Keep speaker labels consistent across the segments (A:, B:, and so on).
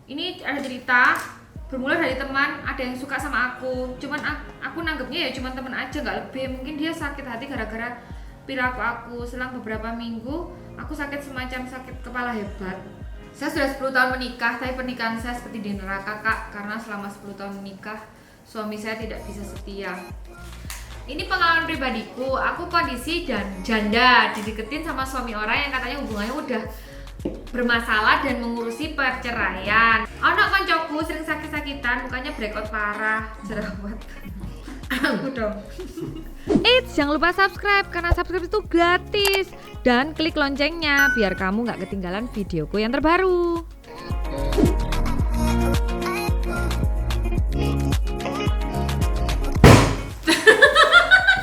A: Ini ada cerita bermula dari teman, ada yang suka sama aku. Cuman aku nanggepnya ya cuman teman aja, nggak lebih. Mungkin dia sakit hati gara-gara perilaku aku. Selang beberapa minggu, aku sakit semacam sakit kepala hebat. Saya sudah 10 tahun menikah, tapi pernikahan saya seperti di neraka kak. Karena selama 10 tahun menikah, suami saya tidak bisa setia. Ini pengalaman pribadiku, aku kondisi janda, dideketin sama suami orang yang katanya hubungannya udah bermasalah dan mengurusi perceraian. Anak koncoku sering sakit-sakitan, mukanya breakout parah, jerawat. Aku dong. Eits, jangan lupa subscribe karena subscribe itu gratis dan klik loncengnya biar kamu nggak ketinggalan videoku yang terbaru.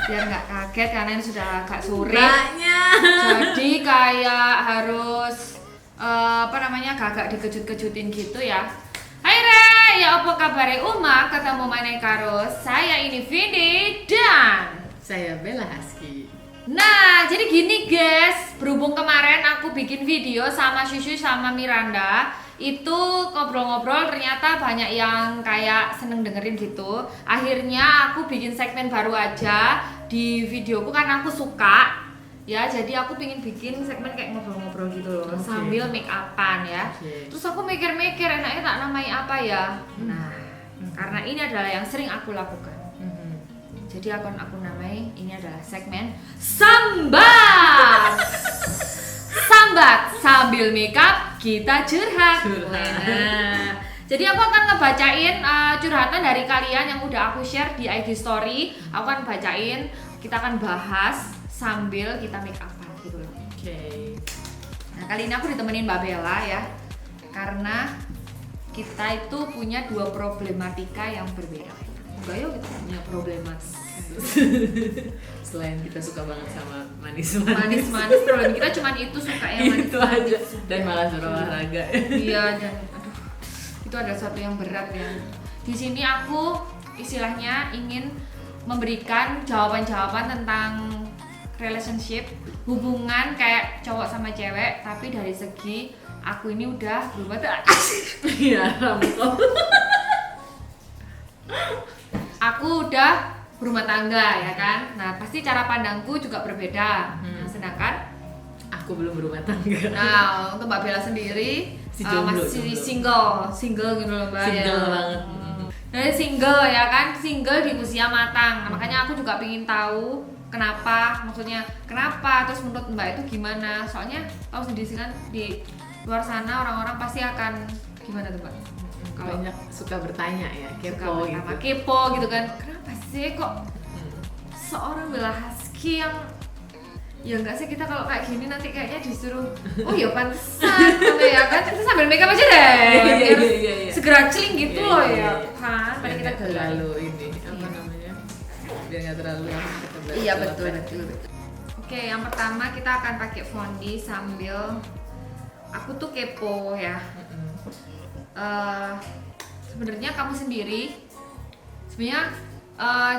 A: Biar nggak kaget karena ini sudah agak sore. Jadi kayak harus agak dikejut-kejutin gitu ya. Hai Re, ya apa kabar Uma? Ketemu mana karo saya ini Vindi dan
B: saya Bella Husky.
A: Nah, jadi gini guys, berhubung kemarin aku bikin video sama Shushu sama Miranda, itu ngobrol-ngobrol ternyata banyak yang kayak seneng dengerin gitu. Akhirnya aku bikin segmen baru aja di videoku karena aku suka. Ya, jadi aku pengen bikin segmen kayak ngobrol-ngobrol gitu loh, sambil make upan ya. Terus aku mikir-mikir enaknya tak namai apa ya. Nah, karena ini adalah yang sering aku lakukan. Jadi akan aku namai ini adalah segmen Sambat. Sambat sambil make up kita curhat. Nah, jadi aku akan ngebacain curhatan dari kalian yang udah aku share di IG story. Aku akan bacain, kita akan bahas sambil kita make up gitu loh.
B: Oke.
A: Nah, kali ini aku ditemenin Mbak Bella ya. Karena kita itu punya dua problematika yang berbeda. Enggak yuk kita punya problematika.
B: Selain kita suka banget sama
A: manis-manis, problem kita cuma itu suka yang manis
B: itu aja dan malah suruh olahraga.
A: Iya, dan aduh, itu adalah sesuatu yang berat ya. Di sini aku istilahnya ingin memberikan jawaban-jawaban tentang relationship, hubungan kayak cowok sama cewek, tapi dari segi aku ini udah berubah tuh.
B: Iya, rambut.
A: Aku udah berumah tangga ya kan. Nah, pasti cara pandangku juga berbeda. Nah, sedangkan
B: aku belum berumah tangga.
A: Nah, untuk Mbak Bella sendiri masih single gitu loh Mbak.
B: Single
A: ya.
B: banget.
A: Dari single ya kan, single di usia matang. Nah, makanya aku juga pengen tahu kenapa, maksudnya kenapa, terus menurut Mbak itu gimana? Soalnya tahu sendiri kan di luar sana orang-orang pasti akan gimana tuh Mbak?
B: Kalau banyak suka bertanya ya,
A: kepo gitu. Kepo gitu kan. Kenapa sih kok seorang Bella Husky yang ya enggak sih, kita kalau kayak gini nanti kayaknya disuruh oh ya pantesan gitu ya kan, kita sambil make up aja deh biar segera celing gitu loh ya kan, pada kita
B: terlalu ini apa namanya, biar nggak terlalu
A: iya betul. Oke, yang pertama kita akan pakai fondi sambil aku tuh kepo ya. Sebenarnya kamu sendiri sebenarnya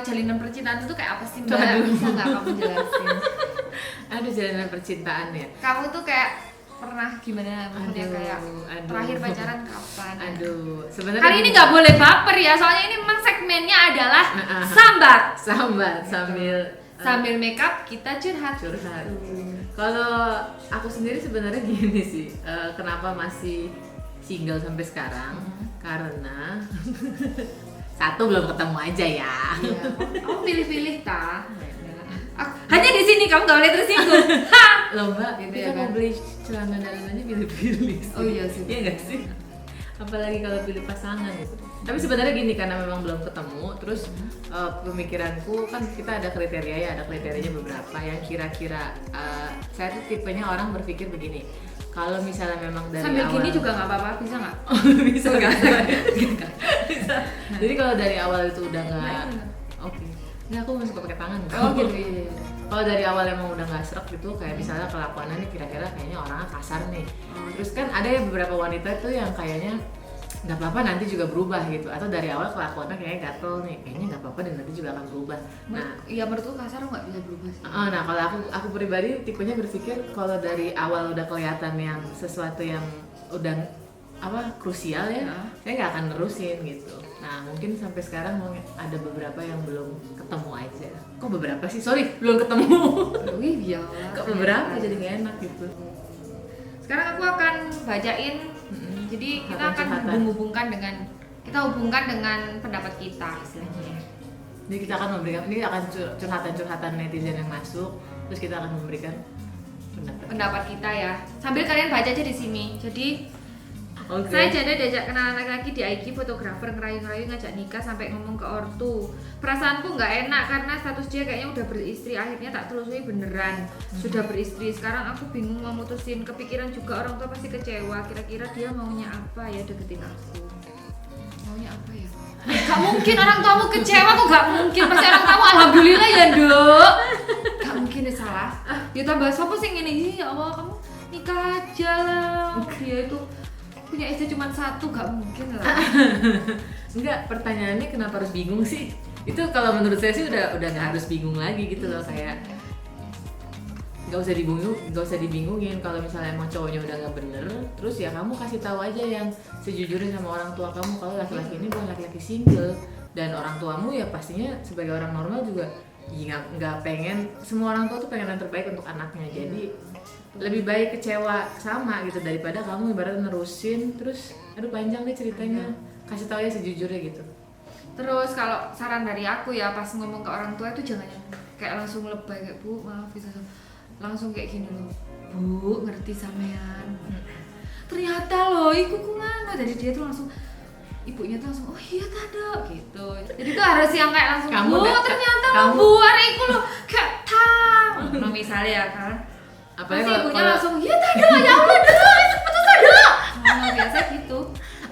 A: jalinan percintaan itu kayak apa sih Mbak? Bisa nggak kamu jelasin?
B: Aduh, jalinan percintaan ya.
A: Kamu tuh kayak pernah gimana? Maksudnya kayak terakhir pacaran kapan?
B: Aduh, sebenarnya
A: kali ini nggak boleh baper ya, soalnya ini memang segmennya adalah sambat sambil make up kita curhat.
B: Kalau aku sendiri sebenarnya gini sih, kenapa masih single sampai sekarang? Karena satu belum ketemu aja ya.
A: Iya. Kamu pilih-pilih ta? Hanya di sini kamu nggak boleh tersinggung.
B: Loh Mbak, gitu kita ya, mau beli celana dalam aja pilih-pilih.
A: Oh iya sih.
B: Iya nggak sih? Apalagi kalau pilih pasangan gitu. Tapi sebenarnya gini, karena memang belum ketemu, terus pemikiranku kan kita ada kriteria ya, ada kriterianya beberapa yang kira-kira saya tuh tipenya orang berpikir begini. Kalau misalnya memang dari
A: sambil
B: awal
A: gini juga nggak apa-apa, bisa nggak?
B: Bisa nggak? Bisa. Jadi kalau dari awal itu udah nggak, oke. Nggak, aku masih pakai tangan.
A: Oh gitu. Iya.
B: Kalau dari awal emang udah nggak serak gitu, kayak misalnya kelakuannya nih kira-kira kayaknya orangnya kasar nih. Terus kan ada ya beberapa wanita tuh yang kayaknya nggak apa-apa nanti juga berubah gitu, atau dari awal kelakuannya kayaknya gatel nih, kayaknya nggak apa-apa dan nanti juga akan berubah. Nah,
A: ya menurutku kasar nggak bisa berubah sih.
B: Nah kalau aku pribadi tipenya berpikir kalau dari awal udah kelihatan yang sesuatu yang udah krusial ya,
A: Ya.
B: saya nggak akan nerusin gitu. Nah mungkin sampai sekarang ada beberapa yang belum ketemu aja. Kok beberapa sih? Sorry, belum ketemu.
A: Wih, ya.
B: Kok beberapa jadi nggak enak gitu.
A: Sekarang aku akan bacain. Jadi kita akan hubungkan dengan pendapat kita istilahnya.
B: Jadi kita akan memberikan, ini akan curhatan-curhatan netizen yang masuk, terus kita akan memberikan
A: pendapat kita ya. Sambil kalian baca aja di sini. Jadi saya jadi diajak kenalan laki-laki di IG, fotografer ngerayu-ngerayu ngajak nikah sampai ngomong ke ortu. Perasaanku nggak enak karena status dia kayaknya udah beristri. Akhirnya tak telusuri beneran sudah beristri. Sekarang aku bingung mau mutusin. Kepikiran juga orang tua pasti kecewa. Kira-kira dia maunya apa ya deketin aku? Maunya apa ya? Gak mungkin orang tuamu kecewa kok, gak mungkin. Pasti orang tuamu alhamdulillah ya Dok. Gak mungkin ya salah. Ya tambah siapa sih ini? Ya Allah, kamu nikah aja lah. Dia itu punya istri cuma satu, gak mungkin lah.
B: Enggak, pertanyaannya kenapa harus bingung sih? Itu kalau menurut saya sih udah nggak harus bingung lagi gitu loh, kayak nggak usah dibingungin kalau misalnya emang cowoknya udah nggak bener, terus ya kamu kasih tahu aja yang sejujurnya sama orang tua kamu kalau laki-laki ini bukan laki-laki single, dan orang tuamu ya pastinya sebagai orang normal juga nggak pengen, semua orang tua tuh pengen yang terbaik untuk anaknya, jadi lebih baik kecewa sama gitu daripada kamu ibaratnya nerusin terus aduh panjang deh ceritanya, kasih tahu ya sejujurnya gitu.
A: Terus kalau saran dari aku ya, pas ngomong ke orang tua itu jangan yang kayak langsung lebay kayak Bu maaf bisa langsung kayak gini loh, Bu ngerti sampean ternyata loh iku ngano, jadi dia tuh langsung ibunya tuh langsung oh iya tada gitu, jadi tuh harus yang kayak langsung Bu ternyata lo Bu hari iku lo kayak tang no, misalnya ya kan, apalagi ibunya langsung iya tada ya Allah dah betul tada nah, biasa gitu.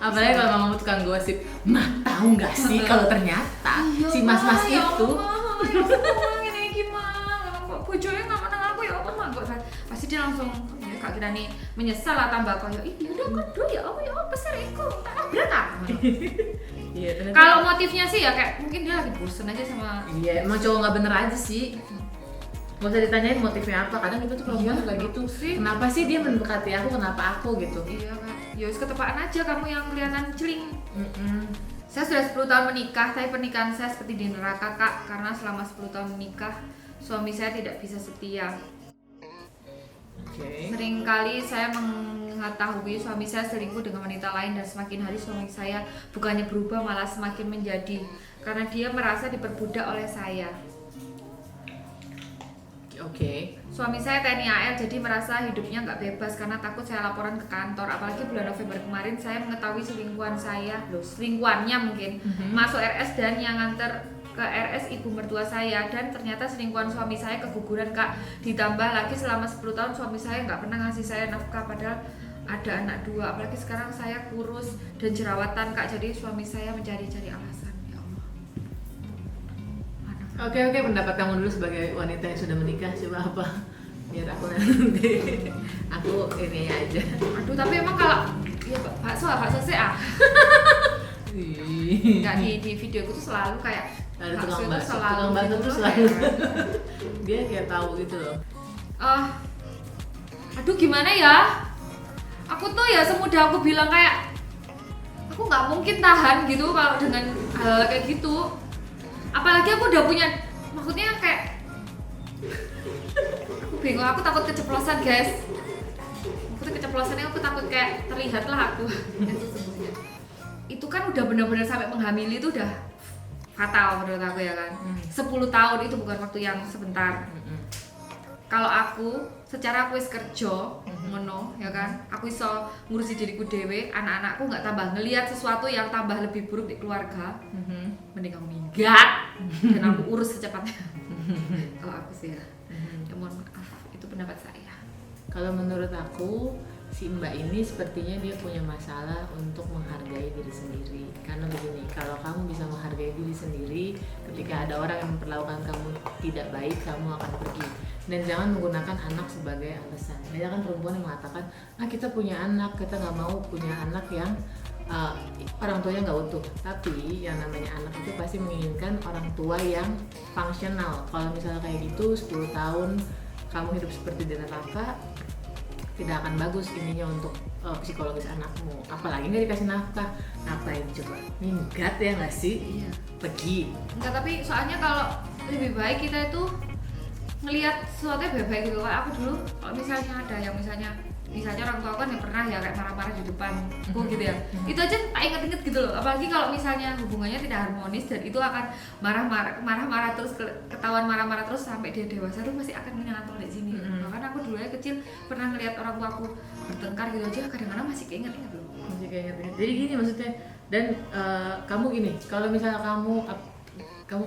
B: Apalagi kalau mama tukang gosip, mah tahu nggak sih kalau ternyata si mas-mas itu
A: ini gimana kok bojone nggak menang aku ya apa mah kok pasti dia langsung ya kak kira nih menyesal lah tambah kayak ih udah kado ya apa sih iku tak nabrak ah. Iya, kalau motifnya sih ya kayak mungkin dia lagi bosen aja sama
B: emang cowok nggak bener aja sih. Gak usah ditanyain motifnya apa, kadang kita tuh perempuan juga gitu sih. Kenapa sih dia mendekati aku, kenapa aku gitu.
A: Iya kak, ya wis ketepaan aja kamu yang kelihatan celing. Saya sudah 10 tahun menikah, tapi pernikahan saya seperti di neraka kak, karena selama 10 tahun menikah suami saya tidak bisa setia. Seringkali saya mengetahui suami saya selingkuh dengan wanita lain, dan semakin hari suami saya bukannya berubah malah semakin menjadi, karena dia merasa diperbudak oleh saya. Suami saya TNI AL, jadi merasa hidupnya nggak bebas karena takut saya laporan ke kantor. Apalagi bulan November kemarin saya mengetahui selingkuhannya mungkin masuk RS, dan yang nganter ke RS ibu mertua saya, dan ternyata selingkuhan suami saya keguguran kak. Ditambah lagi selama 10 tahun suami saya nggak pernah ngasih saya nafkah padahal ada anak 2. Apalagi sekarang saya kurus dan jerawatan kak, jadi suami saya mencari-cari alasan.
B: Oke, pendapat kamu dulu sebagai wanita yang sudah menikah, coba apa? Biar aku nanti aku ini aja. Aduh,
A: tapi emang kalau ya bakso sih ah. Enggak di videoku tuh selalu kayak
B: ada tukang bakso tuh selalu dia kayak tahu gitu loh.
A: Aduh gimana ya? Aku tuh ya semudah aku bilang kayak aku nggak mungkin tahan gitu kalau dengan hal kayak gitu. Apalagi aku udah punya, maksudnya kayak aku bingung, aku takut keceplosan guys. Maksudnya keceplosannya aku takut kayak terlihat lah aku. Itu kan udah benar-benar sampai menghamili itu udah fatal menurut aku ya kan. 10 tahun itu bukan waktu yang sebentar. Kalau aku secara aku wis kerja ngono ya kan, aku iso ngurusi diriku dewe, anak-anakku nggak tambah ngelihat sesuatu yang tambah lebih buruk di keluarga, mending aku minggat dan aku urus secepatnya. Kalau aku sih ya, mohon maaf, itu pendapat saya.
B: Kalau menurut aku si Mbak ini sepertinya dia punya masalah untuk menghargai diri sendiri. Karena begini, kalau kamu bisa menghargai diri sendiri, ketika ada orang yang memperlakukan kamu tidak baik, kamu akan pergi. Dan jangan menggunakan anak sebagai alasan. Banyak kan perempuan yang mengatakan, kita punya anak, kita nggak mau punya anak yang orang tuanya nggak utuh. Tapi yang namanya anak itu pasti menginginkan orang tua yang fungsional. Kalau misalnya kayak gitu 10 tahun kamu hidup seperti di neraka, tidak akan bagus ininya untuk psikologis anakmu, apalagi nggak dikasih nafkah, ngapain coba minggat ya nggak sih?
A: Iya.
B: Pergi.
A: Enggak, tapi soalnya kalau lebih baik kita itu ngelihat sesuatu yang baik-baik gitu. Kayak aku dulu kalau misalnya ada yang misalnya orang tua kan yang pernah ya kayak marah-marah di depanku gitu ya, itu aja tak inget-inget gitu loh. Apalagi kalau misalnya hubungannya tidak harmonis dan itu akan marah-marah terus, ketahuan marah-marah terus sampai dia dewasa tuh masih akan nyantol di sini. Bahkan aku dulu ya kecil pernah ngelihat orang tua aku bertengkar gitu aja, kadang-kadang masih keinget-inget loh.
B: Masih kayak inget. Jadi gini maksudnya, dan kamu gini, kalau misalnya kamu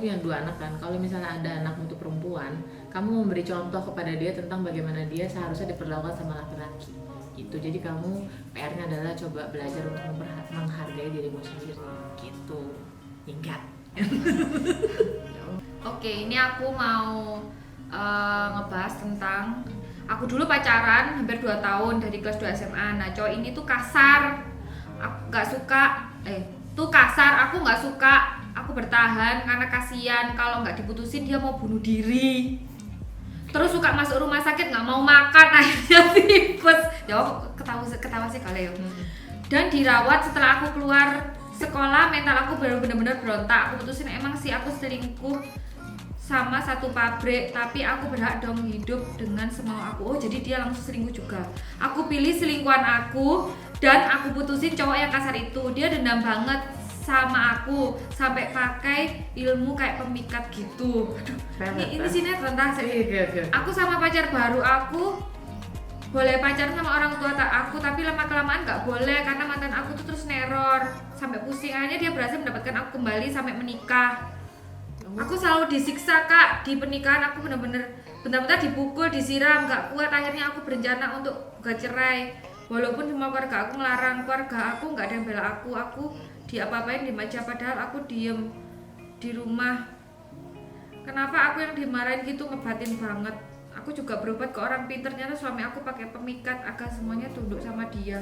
B: punya 2 anak kan, kalau misalnya ada anak untuk perempuan, kamu memberi contoh kepada dia tentang bagaimana dia seharusnya diperlakukan sama laki-laki gitu. Jadi kamu PR-nya adalah coba belajar untuk menghargai dirimu sendiri gitu. Ingat.
A: Oke, ini aku mau ngebahas tentang aku dulu pacaran hampir 2 tahun dari kelas 2 SMA. Nah, cowok ini tuh kasar. Aku nggak suka. Tuh kasar, aku nggak suka. Aku bertahan karena kasihan kalau nggak diputusin dia mau bunuh diri. Terus suka masuk rumah sakit nggak mau makan, akhirnya tipes. Ya ketawa sih kali ya. Dan dirawat setelah aku keluar sekolah, mental aku benar-benar berontak. Aku putusin emang sih aku selingkuh sama satu pabrik, tapi aku berhak dong hidup dengan semau aku. Oh, jadi dia langsung selingkuh juga. Aku pilih selingkuhan aku dan aku putusin cowok yang kasar itu. Dia dendam banget sama aku sampai pakai ilmu kayak pemikat gitu. Aduh, ini sinetron tah. Aku sama pacar baru aku boleh pacaran sama orang tua aku, tapi lama kelamaan nggak boleh karena mantan aku tuh terus neror sampai pusing. Akhirnya dia berhasil mendapatkan aku kembali sampai menikah. Aku selalu disiksa kak di pernikahan, aku benar-benar dipukul, disiram, nggak kuat. Akhirnya aku berencana untuk gugat cerai. Walaupun semua keluarga aku ngelarang, keluarga aku nggak ada yang bela aku diapa-apain diem aja, padahal aku diem di rumah. Kenapa aku yang dimarahin gitu, ngebatin banget. Aku juga berobat ke orang pinter, ternyata suami aku pakai pemikat agar semuanya tunduk sama dia.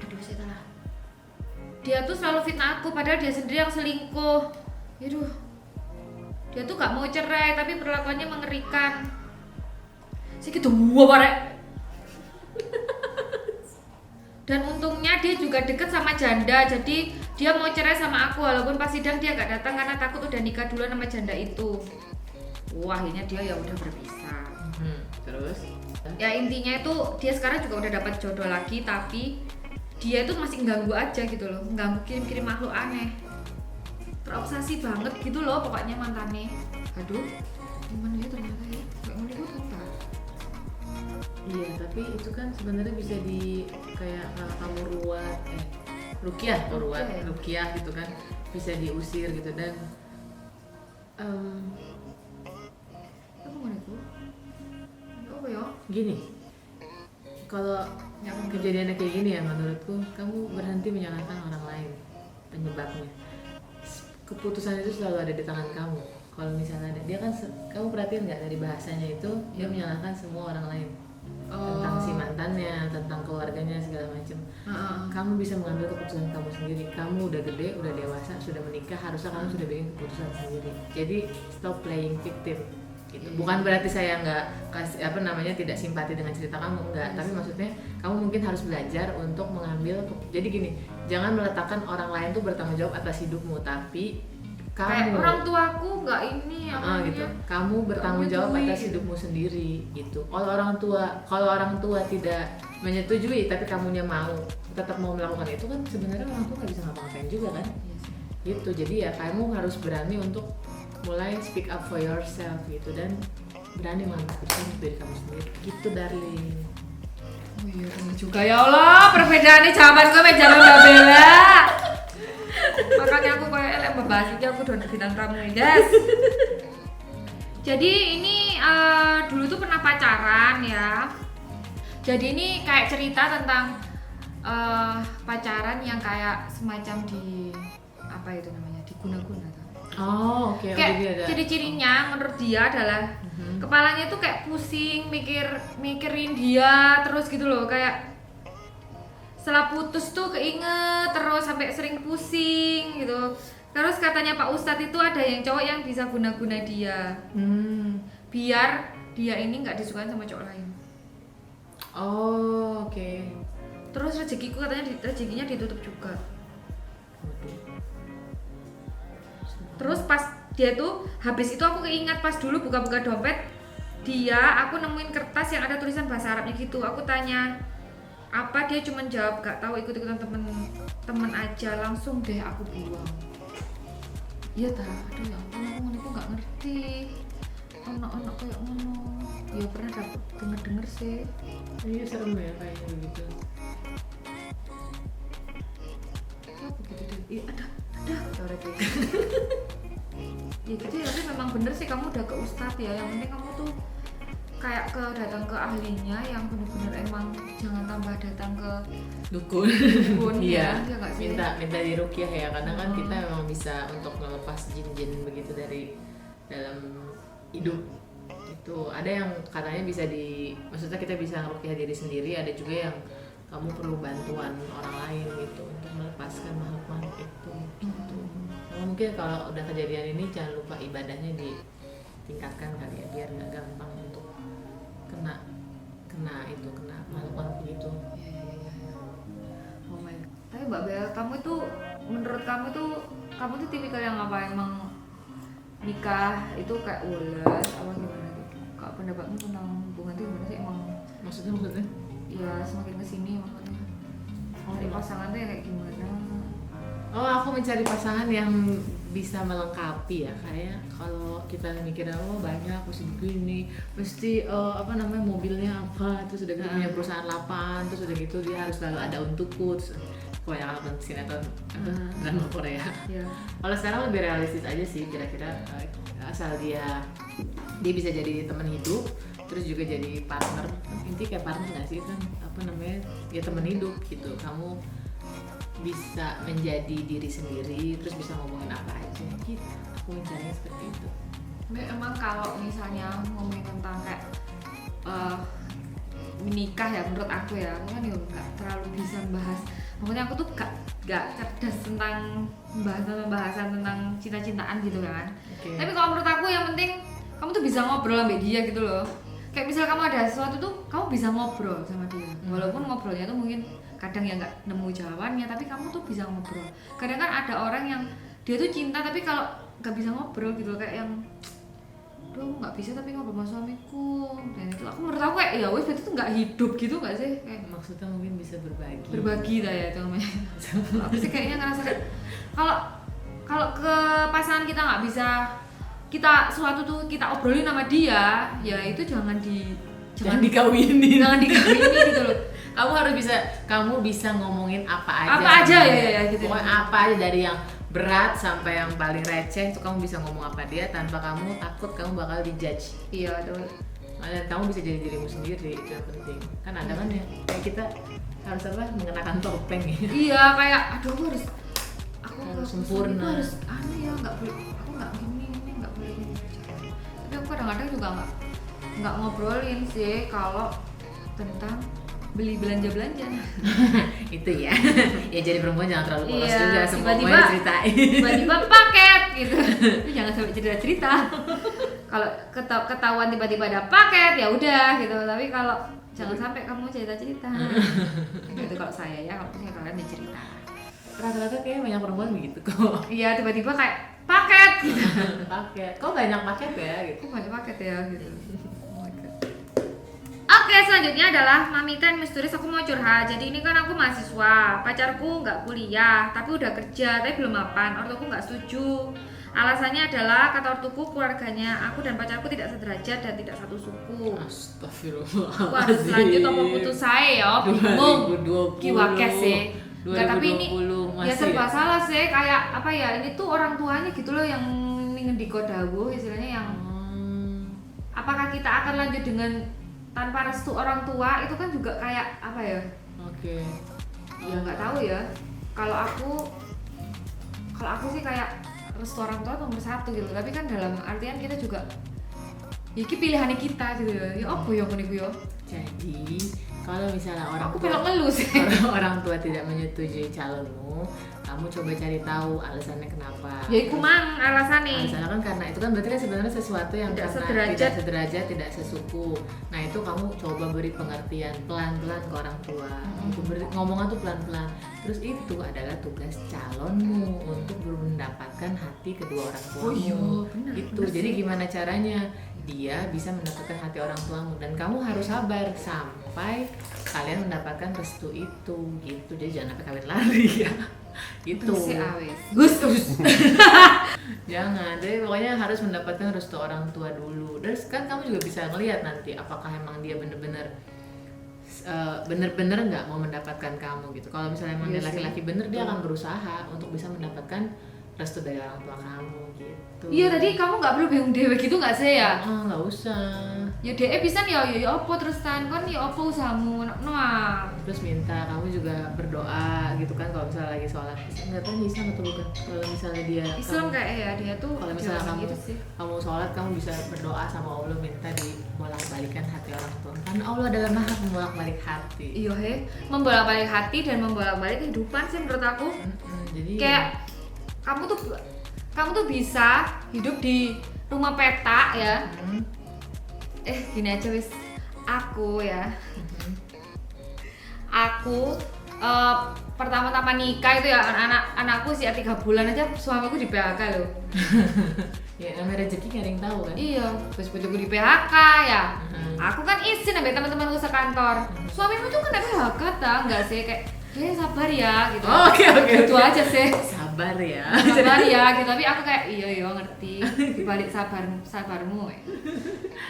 A: Aduh, salah. Dia tuh selalu fitnah aku, padahal dia sendiri yang selingkuh. Aduh, dia tuh gak mau cerai, tapi perlakuannya mengerikan. Segitu apa rek? Dan untungnya dia juga deket sama janda, jadi dia mau cerai sama aku, walaupun pas sidang dia gak datang karena takut udah nikah duluan sama janda itu. Wah, akhirnya dia ya udah berpisah.
B: Terus?
A: Ya intinya itu dia sekarang juga udah dapat jodoh lagi, tapi dia itu masih ganggu aja gitu loh, ganggu kirim-kirim makhluk aneh. Terobsesi banget gitu loh pokoknya mantannya. Aduh, gimana dia ternyata ya, kayak ngelihat ternyata.
B: Iya, tapi itu kan sebenarnya bisa di kayak kalau kamu rukiah gitu kan, bisa diusir gitu. Dan
A: Apa mana itu? Apa ya?
B: gini, kalau kejadiannya kayak gini ya, menurutku kamu berhenti menyalahkan orang lain penyebabnya. Keputusan itu selalu ada di tangan kamu. Kalau misalnya dia kan, kamu perhatiin nggak dari bahasanya itu dia menyalahkan semua orang lain. Tentang si mantannya, tentang keluarganya, segala macam. Kamu bisa mengambil keputusan kamu sendiri. Kamu udah gede, udah dewasa, sudah menikah, harusnya kamu sudah bikin keputusan sendiri. Jadi stop playing victim. Gitu. Bukan berarti saya nggak kasih tidak simpati dengan cerita kamu, enggak. Tapi maksudnya kamu mungkin harus belajar untuk mengambil. Jadi gini, jangan meletakkan orang lain tuh bertanggung jawab atas hidupmu, tapi kamu
A: kayak orang tuaku nggak ini
B: gitu. Kamu bertanggung jawab atas hidupmu sendiri gitu. Kalau orang tua tidak menyetujui tapi kamunya tetap mau melakukan itu, kan sebenarnya orang tua nggak bisa ngapa-ngapain juga kan. Gitu. Jadi ya kamu harus berani untuk mulai speak up for yourself gitu, dan berani mengambil keputusan dari kamu sendiri gitu, darling.
A: Oh iya, bener juga ya Allah, perbedaannya zaman gue jangan bela. Makanya aku kayak elek membahas ini, aku udah bintang tamu nih guys. Jadi ini dulu tuh pernah pacaran ya. Jadi ini kayak cerita tentang pacaran yang kayak semacam di apa itu namanya, diguna-guna.
B: Oh oke.
A: Kayak ciri-cirinya menurut dia adalah kepalanya tuh kayak pusing, mikirin dia terus gitu loh, kayak setelah putus tuh keinget terus sampai sering pusing gitu. Terus katanya Pak Ustadz itu ada yang cowok yang bisa guna-guna dia, biar dia ini nggak disukai sama cowok lain.
B: Oh oke.
A: Terus rezekinya ditutup juga. Terus pas dia tuh habis itu aku keingat pas dulu buka-buka dompet aku nemuin kertas yang ada tulisan bahasa Arabnya gitu. Aku tanya apa, dia cuma jawab gak tahu, ikut-ikutan temen aja. Langsung deh aku buang. Iya ta, aduh ya ampun, aku gak ngerti. Ono kayak ngono. Ya pernah denger sih.
B: Iya serem ya kayaknya begitu.
A: Oh begitu deh. Iya ada coret ya. Ya gitu ya, tapi memang bener sih kamu udah ke ustadz ya. Yang penting kamu tuh kayak datang ke ahlinya yang bener-bener emang jangan tambah datang ke
B: dukun.
A: Iya,
B: Iya,
A: nggak sih?
B: minta diruqyah ya, karena kan kita memang bisa untuk melepas jin-jin begitu dari dalam hidup. Itu ada yang katanya bisa maksudnya kita bisa ngeruqyah diri sendiri, ada juga yang kamu perlu bantuan orang lain gitu untuk melepaskan makhluk-makhluk itu gitu. Mungkin kalau udah kejadian ini jangan lupa ibadahnya ditingkatkan kali ya, biar nggak gampang untuk kena makhluk-makhluk gitu.
A: Oh my God. Tapi Mbak Bel, menurut kamu tuh tipikal yang apa, emang nikah itu kayak ulet apa gimana gitu? Kak, pendapatmu tentang hubungan itu gimana sih emang?
B: Maksudnya?
A: Ya semakin kesini makanya cari pasangan tuh kayak gimana?
B: Oh, aku mencari pasangan yang bisa melengkapi ya, kayak kalau kita mikirnya banyak mesti begini, mesti mobilnya apa, terus udah gitu punya perusahaan lapan, terus udah gitu dia harus selalu ada untukku, terus kebanyakan nonton sinetron drama Korea.
A: Yeah.
B: Kalau sekarang lebih realistis aja sih, kira-kira asal dia bisa jadi teman hidup, terus juga jadi partner, intinya kayak partner nggak sih kan, ya teman hidup gitu. Kamu bisa menjadi diri sendiri, terus bisa ngomongin apa aja gitu. Aku mencarinya seperti itu.
A: Emang kalau misalnya ngomongin tentang kayak menikah ya, menurut aku ya, aku kan ya nggak terlalu bisa bahas. Makanya aku tuh gak cerdas tentang pembahasan tentang cinta-cintaan gitu kan.
B: Okay.
A: Tapi kalau menurut aku yang penting kamu tuh bisa ngobrol sama dia gitu loh. Kayak misal kamu ada sesuatu tuh kamu bisa ngobrol sama dia. Walaupun ngobrolnya tuh mungkin kadang ya nggak nemu jawabannya, tapi kamu tuh bisa ngobrol. Kadang kan ada orang yang dia tuh cinta tapi kalau nggak bisa ngobrol gitu, kayak yang aduh aku nggak bisa tapi ngobrol sama suamiku, dan itu menurut aku kayak ya wes, berarti tuh nggak hidup gitu nggak sih? Kayak
B: maksudnya mungkin bisa
A: berbagi lah ya itu namanya. Aku sih kayaknya ngerasa kayak kalau ke pasangan kita nggak bisa, kita suatu tuh kita obrolin sama dia, ya itu jangan
B: dikawini
A: gitu loh.
B: Kamu bisa ngomongin apa
A: aja ya gitu.
B: Pokoknya apa aja, dari yang berat sampai yang paling receh itu kamu bisa ngomong apa dia tanpa kamu takut kamu bakal dijudge.
A: Iya betul.
B: Dan kamu bisa jadi dirimu sendiri, itu yang penting. Kan ada kan ya, kayak kita harus mengenakan topeng ya.
A: Iya, kayak aduh aku harus
B: sempurna.
A: Aku harus ya nggak boleh, aku nggak gini nggak boleh gini. Tapi aku kadang-kadang juga nggak ngobrolin sih kalau tentang belanja
B: itu ya. Ya jadi perempuan jangan terlalu polos juga, semua ceritain.
A: Tiba-tiba paket gitu. Jangan sampai cerita. Kalau ketahuan tiba-tiba ada paket ya udah gitu. Tapi kalau jangan sampai kamu cerita. Gitu kalau saya ya, kalau misalnya kalian dia cerita.
B: Rata-rata kayaknya banyak perempuan begitu kok.
A: Iya, tiba-tiba kayak paket gitu.
B: Paket. Kok banyak paket ya gitu.
A: Kok banyak paket ya gitu. Oke, selanjutnya adalah Mami Ten Misturis. Aku mau curhat. Jadi ini kan aku mahasiswa, pacarku nggak kuliah, tapi udah kerja, tapi belum mapan. Ortuku nggak setuju. Alasannya adalah kata ortuku keluarganya aku dan pacarku tidak sederajat dan tidak satu suku.
B: Astagfirullah.
A: Wah, lanjut apa putus saya ya? Bingung.
B: 2020.
A: Kiwakes sih. Enggak, tapi ini ya serba
B: ya?
A: salah sih. Kayak apa ya? Ini tuh orang tuanya gitu loh yang ngendiko dawuh, istilahnya yang apakah kita akan lanjut dengan tanpa restu orang tua, itu kan juga kayak apa ya?
B: Oke.
A: Ya nggak tahu ya. Kalau aku sih kayak restu orang tua nomor satu gitu. Tapi kan dalam artian kita juga, ya ini pilihannya kita gitu ya. Ya apa ya aku ya?
B: Jadi Kalau misalnya
A: Aku belok ngeluh sih.
B: orang tua tidak menyetujui calonmu, kamu coba cari tahu alasannya kenapa.
A: Ya iku mang alasane.
B: Alasannya kan karena itu kan berarti kan sebenarnya sesuatu yang
A: Tidak
B: karena
A: sederajat.
B: tidak sederajat, tidak sesuku. Nah itu kamu coba beri pengertian pelan-pelan ke orang tua. Itu ngomongnya tuh pelan-pelan. Terus itu adalah tugas calonmu untuk mendapatkan hati kedua orang tuamu.
A: Oh iya, benar,
B: Itu.
A: benar
B: Jadi
A: sih.
B: gimana caranya dia bisa mendapatkan hati orang tuamu, dan kamu harus sabar sampai kalian mendapatkan restu itu gitu. Jadi jangan sampai kalian lari ya. Gitu.
A: Bersih awes. Gus.
B: Jangan, jadi pokoknya harus mendapatkan restu orang tua dulu. Terus kan kamu juga bisa ngelihat nanti apakah emang dia bener-bener nggak mau mendapatkan kamu gitu. Kalau misalnya emang
A: Iya
B: dia
A: sih.
B: laki-laki bener, dia akan berusaha untuk bisa mendapatkan restu dari orang tua kamu gitu.
A: Iya tadi kamu nggak perlu bingung dewe gitu nggak sih ya?
B: Nggak usah.
A: Ya DE pisan ya apa terus kan ya apa usahamu ah.
B: Terus minta kamu juga berdoa gitu kan kalau misalnya lagi sholat. Nggak tahu Islam atau bukan. Kalau misalnya dia
A: Islam kayak ya dia tuh
B: kalau misalnya
A: jarang
B: kamu
A: gitu sih.
B: kamu sholat, kamu bisa berdoa sama Allah, minta dibolak-balikan hati orang tua, karena Allah adalah maha membolak-balik hati.
A: Iya membolak-balik hati dan membolak-balik kehidupan sih menurut aku.
B: Jadi
A: Kayak kamu tuh bisa hidup di rumah petak ya. Gini aja wis, aku pertama-tama nikah itu ya anakku sih 3 bulan aja suamiku di PHK loh.
B: ya namanya rezeki nggak ada yang tahu kan.
A: Iya, terus bojoku di PHK ya. Aku kan izin sampai teman-temanku sekantor. Suamimu tuh kena PHK ta? Enggak sih kayak sabar ya gitu.
B: Oke.
A: Itu aja sih.
B: Sabar ya.
A: Sabar ya gitu, tapi aku kayak iya ngerti dibalik sabarmu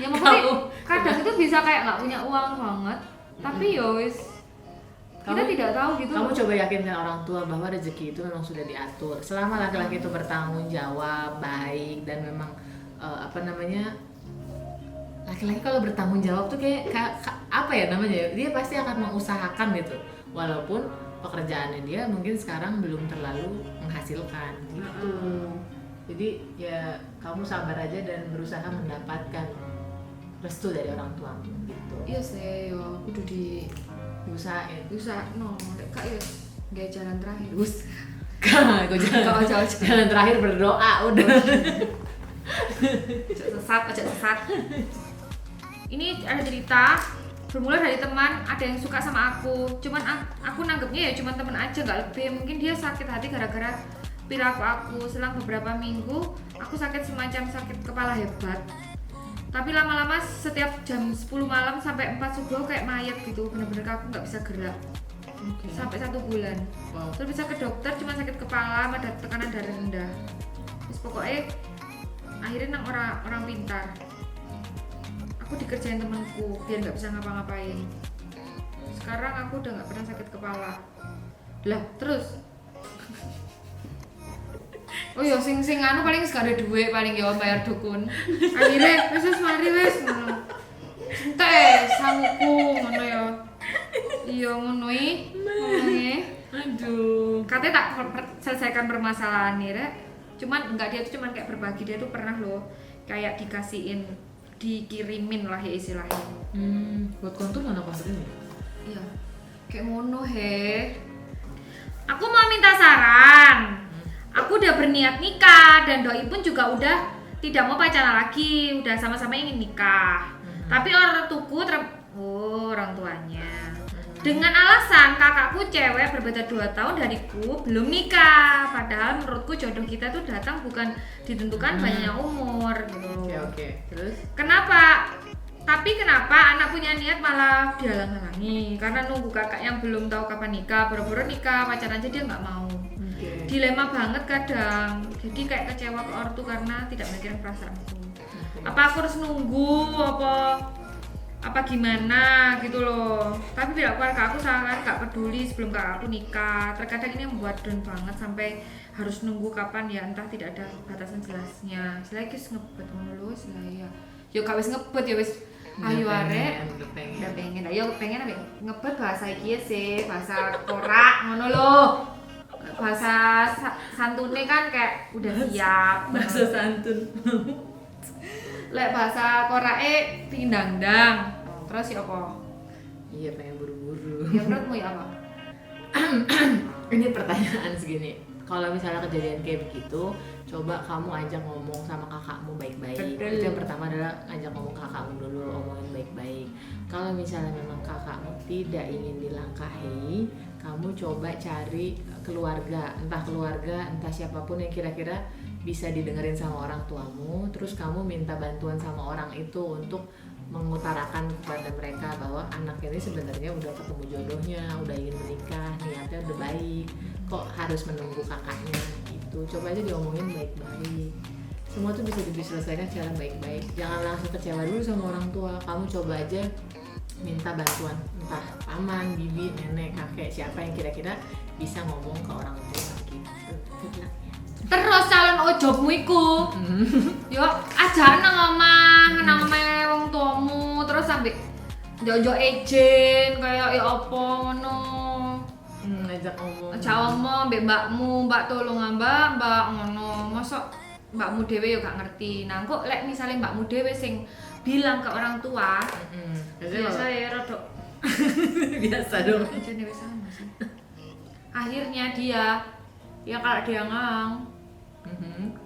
A: ya maksudnya kadang itu bisa kayak nggak punya uang banget tapi ya wis kita tidak tahu gitu.
B: Kamu coba yakinkan orang tua bahwa rezeki itu memang sudah diatur. Selama laki-laki itu bertanggung jawab, baik, dan memang laki-laki kalau bertanggung jawab tuh kayak apa ya namanya, dia pasti akan mengusahakan gitu, walaupun pekerjaannya dia mungkin sekarang belum terlalu menghasilkan gitu. Jadi ya kamu sabar aja dan berusaha mendapatkan restu dari orang tuamu gitu.
A: Iya sih yo kudu
B: Diusahain.
A: no kak ya gak jalan terakhir
B: Gus. Gue
A: Jangan.
B: jalan terakhir berdoa udah.
A: Ojo sesat. Ini ada cerita bermula dari teman, ada yang suka sama aku. Cuman aku nanggepnya ya cuman teman aja, nggak lebih. Mungkin dia sakit hati gara-gara perilaku aku. Selang beberapa minggu, aku sakit semacam sakit kepala hebat. Tapi lama-lama setiap jam 10 malam sampai 4 subuh kayak mayat gitu. Bener-bener aku nggak bisa gerak. Sampai 1 bulan.
B: Wow.
A: Terus bisa ke dokter, cuma sakit kepala, ada tekanan darah rendah. Terus pokoknya akhirnya nang orang pintar. Aku dikerjain temanku biar nggak bisa ngapa-ngapain. Sekarang aku udah nggak pernah sakit kepala. Lah terus oh iya sing anu paling gak ada duit paling ya bayar dukun. Akhirnya wis mari wis ngono. Entek sanguku ngono ya. Iya ngono iki.
B: Aduh.
A: Katanya tak selesaikan permasalahan nih, Rek. Cuman enggak, dia tuh cuman kayak berbagi, dia tuh pernah loh kayak dikirimin lah ya istilahnya.
B: Buat kontur mana konturnya?
A: Iya. Kayak ngono Aku mau minta saran. Aku udah berniat nikah dan doi pun juga udah tidak mau pacaran lagi, udah sama-sama ingin nikah. Tapi orang tuanya. Dengan alasan kakakku cewek berbeda 2 tahun dariku belum nikah. Padahal menurutku jodoh kita tuh datang bukan ditentukan banyak umur gitu.
B: Oke. Terus?
A: Kenapa anak punya niat malah dihalang-halangi karena nunggu kakak yang belum tahu kapan nikah, boro-boro nikah, pacaran aja dia nggak mau. Dilema banget kadang, jadi kayak kecewa ke ortu karena tidak memikirkan perasaanku. Apa aku harus nunggu apa gimana gitu loh. Tapi bila keluarga aku sangat gak peduli sebelum kakak aku nikah. Terkadang ini membuat down banget sampai harus nunggu kapan ya, entah tidak ada batasan jelasnya. Selagi ngebet ngono lho ya. Yo gak wis ngebet ya wis ayo arek. Udah pengen. Ayo pengen ambek ngebet bahasa iki sih, bahasa korak ngono lho. Bahasa santune kan kayak udah siap.
B: Bahasa santun.
A: Lek bahasa korake pindang-dang. Terus ya apa?
B: Iya, pengen buru
A: Ya menurutmu ya apa?
B: Ini pertanyaan segini. Kalau misalnya kejadian kayak begitu, coba kamu ajak ngomong sama kakakmu baik-baik.
A: Betul.
B: Itu yang pertama adalah ajak ngomong kakakmu dulu, omongin baik-baik. Kalau misalnya memang kakakmu tidak ingin dilangkahi, kamu coba cari keluarga, entah siapapun yang kira-kira bisa didengerin sama orang tuamu. Terus kamu minta bantuan sama orang itu untuk mengutarakan kepada mereka bahwa anak ini sebenarnya udah ketemu jodohnya, udah ingin menikah, niatnya udah baik, kok harus menunggu kakaknya gitu. Coba aja diomongin baik-baik. Semua tuh bisa diselesaikan secara baik-baik. Jangan langsung kecewa dulu sama orang tua. Kamu coba aja minta bantuan, entah paman, bibi, nenek, kakek, siapa yang kira-kira bisa ngomong ke orang tua gitu.
A: Terus calon ojobmu iku. Yo aja nang omah wong tuamu terus sampe njojo ejen kaya ya apa ngono.
B: Ngajak ngomong.
A: Aja omong mbek mbakmu, mbak tolong mbak ngono. Mosok mbakmu dhewe yo gak ngerti. Nah, kok lek misale mbakmu dhewe sing bilang ke orang tua, biasa ya rodok
B: biasa dong.
A: ejen wis sama sih. Akhirnya dia ya kalau dia ngang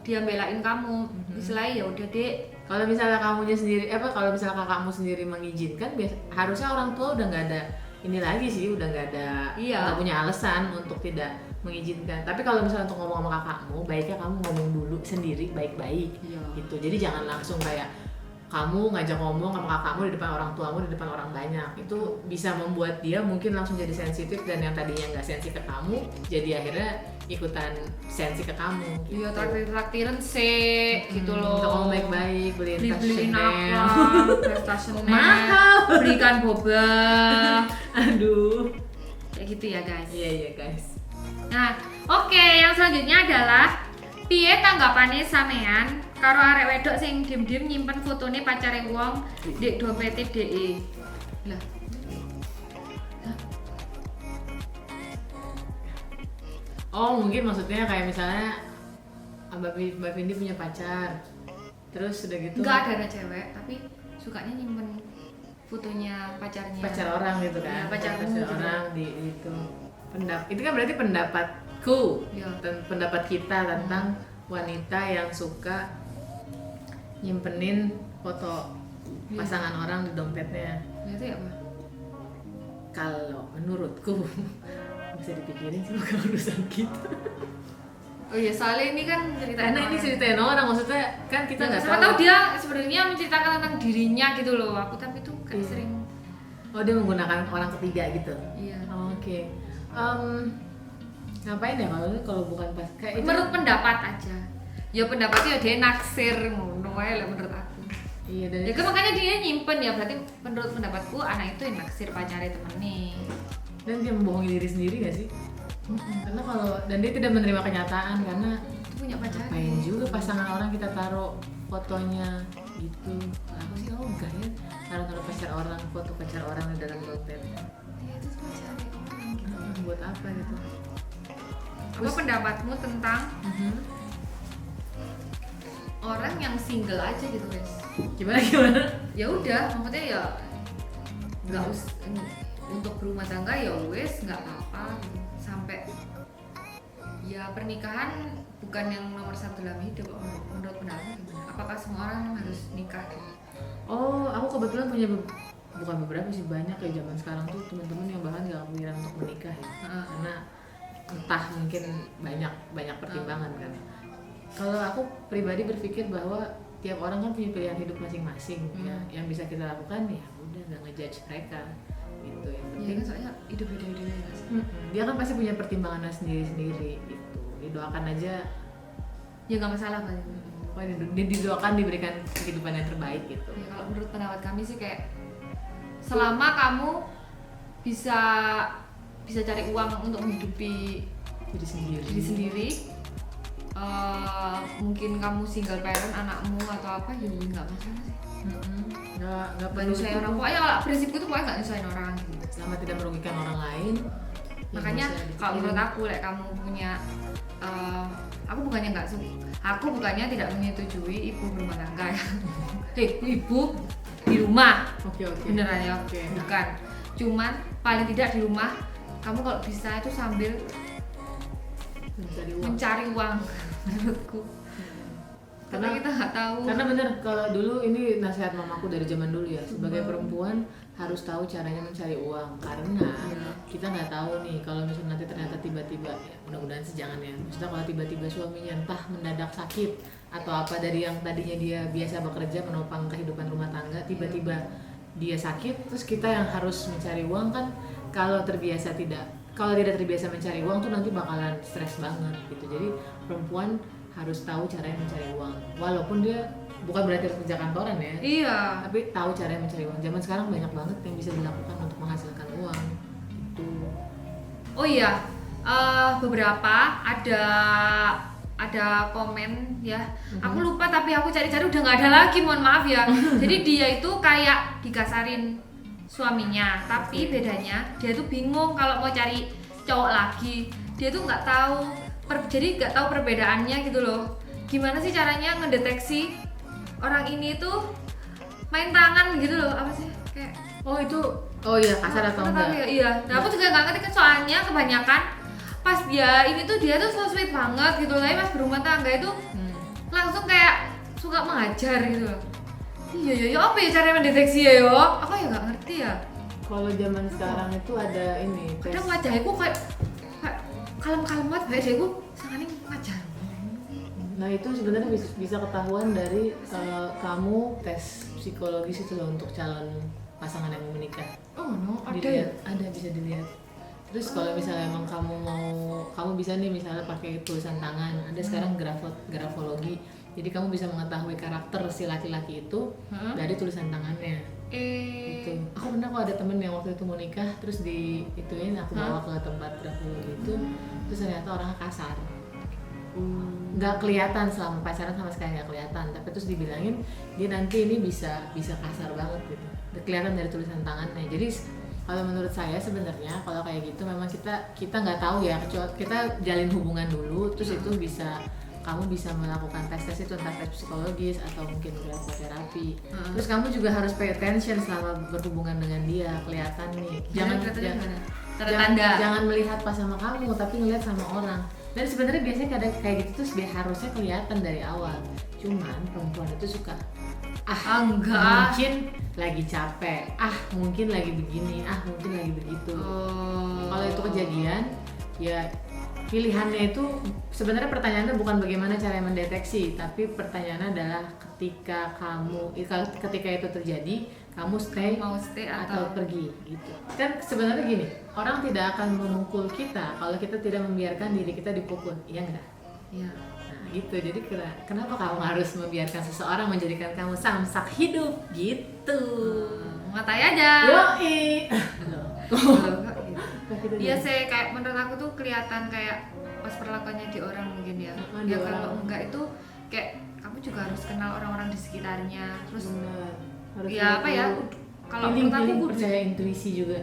A: dia belain kamu, istilahnya ya udah dek.
B: Kalau misalnya kamunya sendiri, kalau misalnya kakakmu sendiri mengizinkan, harusnya orang tua udah nggak ada ini lagi sih, udah nggak ada, nggak punya alasan untuk tidak mengizinkan. Tapi kalau misalnya untuk ngomong sama kakakmu, baiknya kamu ngomong dulu sendiri baik-baik, gitu. Jadi jangan langsung kayak kamu ngajak ngomong sama kakakmu di depan orang tuamu, di depan orang banyak. Itu bisa membuat dia mungkin langsung jadi sensitif, dan yang tadinya nggak sensi ke kamu, jadi akhirnya ikutan sensi ke kamu.
A: Iya, traktiran sih, gitu loh.
B: Untuk ngomong baik-baik,
A: beliin apa, Chanel,
B: mahal,
A: belikan boba.
B: Aduh,
A: kayak gitu ya guys.
B: Iya guys.
A: Nah, oke, yang selanjutnya adalah piye tanggapane sampean karo arek wedok sing diem-diem nyimpen fotone pacare wong ndek dompete DE. Lah.
B: Oh, mungkin maksudnya kayak misalnya Mbak Vindi punya pacar, terus udah gitu
A: Enggak ada cewek, tapi sukanya nyimpen fotonya pacarnya.
B: Pacar orang gitu kan?
A: Ya, pacar
B: orang di itu. Itu kan berarti pendapatku, dan pendapat kita tentang wanita yang suka nyimpenin foto pasangan orang di dompetnya.
A: Itu ya apa?
B: Kalau menurutku bisa dipikirin sih bukan urusan kita.
A: Oh iya, soalnya ini kan ceritain
B: Karena ini ceritain orang, maksudnya kan kita nggak
A: tahu dia sebenarnya menceritakan tentang dirinya gitu loh. Aku tapi tuh kayak sering.
B: Oh, dia menggunakan orang ketiga gitu.
A: Iya.
B: Oh, oke. Ngapain ya kalau bukan pas kayak itu?
A: Menurut pendapat aja. Ya pendapatnya dia naksir ngono wae menurut aku.
B: Iya, dan
A: ya kan makanya dia nyimpen ya, berarti menurut pendapatku anak itu yang naksir pacare temennya.
B: Dan dia membohongi diri sendiri gak sih? Karena dan dia tidak menerima kenyataan karena
A: Itu punya pacar.
B: Ngapain juga pasangan orang kita taruh fotonya gitu. Aku sih enggak ya, taruh pacar orang, foto pacar orang di dalam dompet.
A: Ya itu pacar orang gitu.
B: Buat apa gitu?
A: Apa pendapatmu tentang orang yang single aja gitu guys?
B: Gimana?
A: Ya udah, maksudnya ya nggak untuk berumah tangga ya wes nggak apa-apa gitu. Sampai ya pernikahan bukan yang nomor satu dalam hidup. Menurut pendapat gimana? Apakah semua orang harus nikah gitu?
B: Oh, aku kebetulan punya bukan beberapa sih, banyak ya zaman sekarang tuh teman-teman yang bahkan nggak kepikiran untuk menikah ya. Karena entah mungkin banyak pertimbangan kan. Kalau aku pribadi berpikir bahwa tiap orang kan punya pilihan hidup masing-masing ya. Yang bisa kita lakukan ya udah nggak ngejudge mereka gitu. Yang penting
A: kan soalnya hidup beda-beda ya.
B: Dia kan pasti punya pertimbangannya sendiri-sendiri gitu. Didoakan aja
A: Ya nggak masalah kan.
B: Didoakan diberikan kehidupan yang terbaik gitu.
A: Ya kalau menurut pendapat kami sih kayak selama kamu bisa cari uang untuk menghidupi diri sendiri, mungkin kamu single parent anakmu atau apa ya nggak masalah sih.
B: Nggak perlu
A: nyusahin orang. Pokoknya kalau prinsipku itu pokoknya nggak nyusahin orang gitu.
B: Selama tidak merugikan orang lain.
A: Makanya kalau menurut aku kamu punya aku bukannya tidak menyetujui ibu berumah tangga ya. Ibu di rumah.
B: Oke.
A: Beneran ya?
B: Oke.
A: Bukan. Cuman paling tidak di rumah kamu kalau bisa itu sambil mencari uang menurutku. Karena kita nggak tahu.
B: Karena bener, kalau dulu ini nasihat mamaku dari zaman dulu ya, sebagai perempuan harus tahu caranya mencari uang. Karena kita nggak tahu nih kalau misalnya nanti ternyata tiba-tiba, ya mudah-mudahan sih jangan ya, maksudnya kalau tiba-tiba suaminya entah mendadak sakit atau apa, dari yang tadinya dia biasa bekerja menopang kehidupan rumah tangga, tiba-tiba dia sakit, terus kita yang harus mencari uang kan. Kalau tidak terbiasa mencari uang tuh nanti bakalan stres banget gitu. Jadi perempuan harus tahu caranya mencari uang, walaupun dia bukan berarti harus kerja kantoran ya.
A: Iya.
B: Tapi tahu caranya mencari uang. Zaman sekarang banyak banget yang bisa dilakukan untuk menghasilkan uang. Itu.
A: Oh iya, beberapa ada komen ya. Aku lupa tapi aku cari-cari udah nggak ada lagi. Mohon maaf ya. Jadi dia itu kayak dikasarin suaminya, tapi bedanya dia tuh bingung kalau mau cari cowok lagi. Dia tuh nggak tahu. Jadi nggak tahu perbedaannya gitu loh. Gimana sih caranya ngedeteksi orang ini tuh main tangan gitu loh, apa sih kayak
B: oh iya kasar atau enggak?
A: Iya. Nah aku juga nggak ngerti kan, soalnya kebanyakan pas dia tuh so sweet banget gitu, tapi pas berumah tangga itu langsung kayak suka mengajar gitu loh. Iya apa ya cara mendeteksi ya yo? Aku ya nggak ngerti ya.
B: Kalau zaman sekarang itu ada ini.
A: Kadang wajahku kayak kalem-kalem banget, kayak dia sangat ngajar.
B: Nah itu sebenarnya bisa ketahuan dari kamu tes psikologis itu loh untuk calon pasangan yang mau menikah.
A: Oh no, ada
B: dilihat,
A: ya?
B: ada, bisa dilihat. Terus kalau misalnya emang kamu bisa nih misalnya pakai tulisan tangan, ada sekarang grafologi. Jadi kamu bisa mengetahui karakter si laki-laki itu dari tulisan tangannya. Gitu. Aku pernah kok ada temen yang waktu itu mau nikah, terus aku bawa ke tempat grafologi itu, terus ternyata orangnya kasar. Nggak kelihatan selama pacaran, sama sekali nggak kelihatan, tapi terus dibilangin dia nanti ini bisa kasar banget gitu. Kelihatan dari tulisan tangannya. Jadi kalau menurut saya sebenarnya kalau kayak gitu memang kita nggak tahu ya, kecuali kita jalin hubungan dulu, terus itu kamu bisa melakukan tes itu, entah tes psikologis atau mungkin grafoterapi. Terus kamu juga harus pay attention selama berhubungan dengan dia, kelihatan nih. Jangan melihat pas sama kamu, tapi ngelihat sama orang. Dan sebenarnya biasanya kadang kayak gitu tuh harusnya kelihatan dari awal. Cuman perempuan itu suka
A: enggak,
B: mungkin lagi capek, mungkin lagi begini, mungkin lagi begitu. Kalau itu kejadian, ya pilihannya itu sebenarnya pertanyaannya bukan bagaimana cara mendeteksi, tapi pertanyaannya adalah ketika itu terjadi, kamu
A: mau stay
B: atau pergi gitu. Kan sebenarnya gini, orang tidak akan memukul kita kalau kita tidak membiarkan diri kita dipukul, iya enggak?
A: Iya.
B: Nah gitu, jadi kenapa kamu harus membiarkan seseorang menjadikan kamu samsak hidup gitu?
A: Matai aja.
B: Yoi.
A: Iya sih, kayak menurut aku tuh kelihatan kayak pas perlakuannya di orang mungkin ya. Ya kalau enggak itu kayak kamu juga harus kenal orang-orang di sekitarnya. Terus harus ya apa ya? Kalau menurut aku
B: percaya intuisi juga.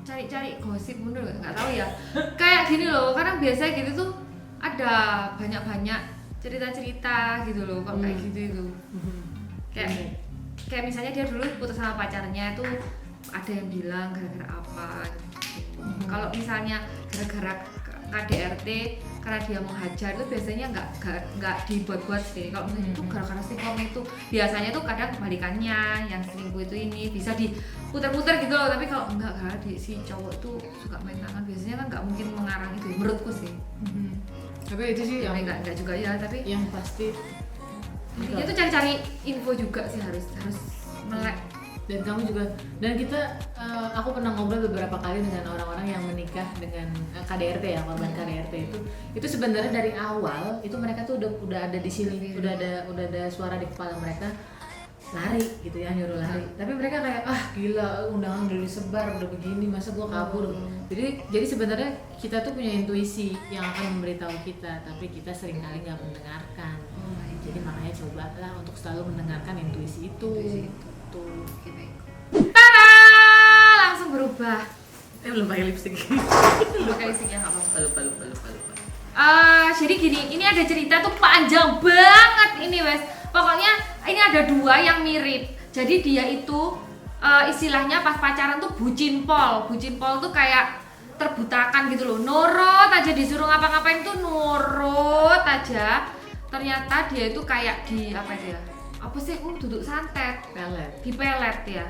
A: Cari-cari gosip menurut nggak tahu ya. Kayak gini loh, kadang biasa gitu tuh ada banyak cerita-cerita gitu loh, kok kayak gitu itu. Kayak misalnya dia dulu putus sama pacarnya itu ada yang bilang gara-gara apa gitu. Kalau misalnya gara-gara KDRT karena dia menghajar itu biasanya nggak dibuat-buat sih. Kalau misalnya itu gara-gara selingkuh itu biasanya tuh kadang kebalikannya, yang selingkuh itu ini bisa diputar-putar gitu loh. Tapi kalau enggak, karena si cowok tuh suka main tangan, biasanya kan nggak mungkin mengarang itu ya, menurutku sih.
B: Tapi itu sih yang
A: nggak juga ya, tapi
B: yang pasti
A: intinya tuh cari-cari info juga sih, harus melek.
B: Dan kita aku pernah ngobrol beberapa kali dengan orang-orang yang menikah dengan KDRT ya, korban KDRT itu sebenarnya dari awal itu mereka tuh udah ada di sini, udah ada suara di kepala mereka, lari gitu ya, nyuruh lari. Tapi mereka kayak gila, undangan udah disebar, udah begini, masa gua kabur. Jadi sebenarnya kita tuh punya intuisi yang akan memberitahu kita, tapi kita seringkali nggak mendengarkan. Jadi makanya cobalah untuk selalu mendengarkan intuisi itu. Tuh.
A: Tada! Langsung berubah.
B: Belum pakai lipstick.
A: Belum pakai lipstiknya, nggak apa-apa.
B: Lupa.
A: Jadi gini, ini ada cerita tuh panjang banget ini wes. Pokoknya ini ada dua yang mirip. Jadi dia itu istilahnya pas pacaran tuh bucin pol tuh kayak terbutakan gitu loh, nurut aja, disuruh ngapa-ngapain tuh nurut aja. Ternyata dia itu kayak apa sih duduk santet, dipelet ya.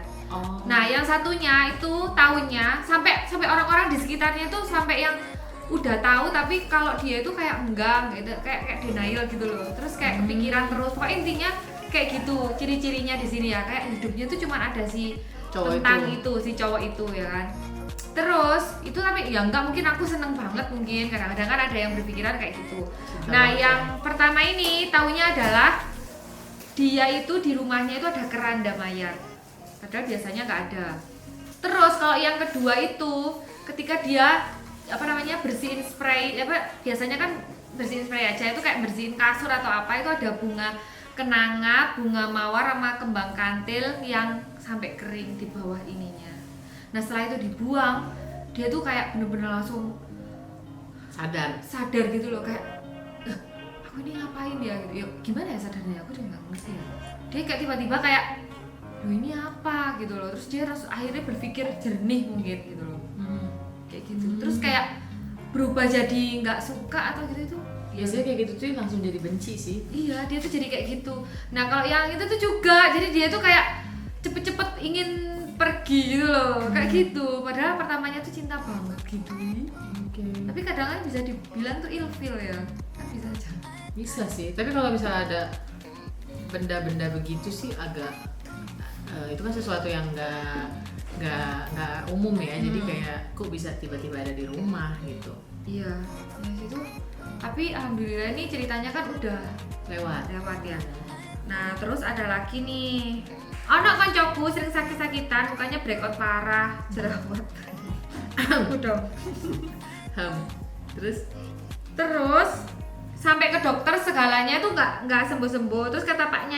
A: Nah yang satunya itu tahunya sampai orang-orang di sekitarnya tuh sampai yang udah tahu, tapi kalau dia itu kayak enggak gitu, kayak denial gitu loh, terus kayak kepikiran terus. Pokoknya intinya kayak gitu ciri-cirinya di sini ya, kayak hidupnya tuh cuma ada si si cowok itu ya kan. Terus itu tapi ya enggak, mungkin aku seneng banget, mungkin kadang-kadang kan ada yang berpikiran kayak gitu. Nah yang pertama ini tahunya adalah dia itu di rumahnya itu ada keranda mayat, padahal biasanya nggak ada. Terus kalau yang kedua itu ketika dia bersihin spray, biasanya kan bersihin spray aja, itu kayak bersihin kasur atau apa, itu ada bunga kenanga, bunga mawar sama kembang kantil yang sampai kering di bawah ininya. Nah setelah itu dibuang, dia tuh kayak bener-bener langsung sadar gitu loh, kayak aku ini ngapain ya gitu. Ya gimana ya sadarnya, aku juga nggak ngerti ya. Dia kayak tiba-tiba kayak loh ini apa gitu loh, terus dia akhirnya berpikir jernih mungkin gitu loh. Kayak gitu. Terus kayak berubah jadi nggak suka atau gitu. Itu
B: biasanya kayak gitu tuh langsung jadi benci sih.
A: Iya, dia tuh jadi kayak gitu. Nah kalau yang itu tuh juga, jadi dia tuh kayak cepet-cepet ingin pergi gitu loh, kayak gitu. Padahal pertamanya tuh cinta banget gitu. Tapi kadang kan bisa dibilang tuh ilfeel ya, kan bisa aja.
B: Bisa sih, tapi kalau misalnya ada benda-benda begitu sih agak itu kan sesuatu yang nggak umum ya. Jadi kayak kok bisa tiba-tiba ada di rumah gitu.
A: Iya, ya situ. Tapi alhamdulillah ini ceritanya kan udah lewat ya. Nah terus ada lagi nih, anak kancaku sering sakit-sakitan, mukanya breakout parah, jerawat. Aku dong. Terus sampai ke dokter segalanya tuh nggak sembuh-sembuh. Terus kata Pak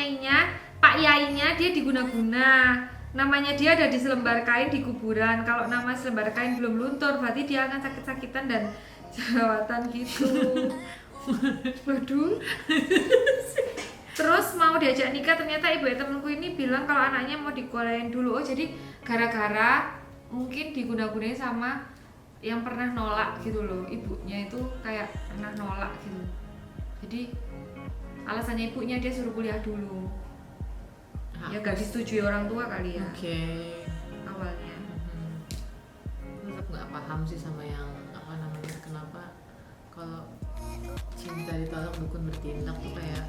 A: Yainya dia diguna-guna. Namanya dia ada di selembar kain di kuburan. Kalau nama selembar kain belum luntur, berarti dia akan sakit-sakitan dan jerawatan gitu. Waduh. Terus mau diajak nikah, ternyata ibu temenku ini bilang kalau anaknya mau dikolein dulu. Oh jadi gara-gara mungkin diguna-gunain sama yang pernah nolak gitu loh. Ibunya itu kayak pernah nolak gitu. Jadi alasannya ibunya dia suruh kuliah dulu. Ya gak disetujui orang tua kali ya. Awalnya.
B: Tetap nggak paham sih sama yang kenapa kalau cinta ditolak dukun bertindak tuh kayak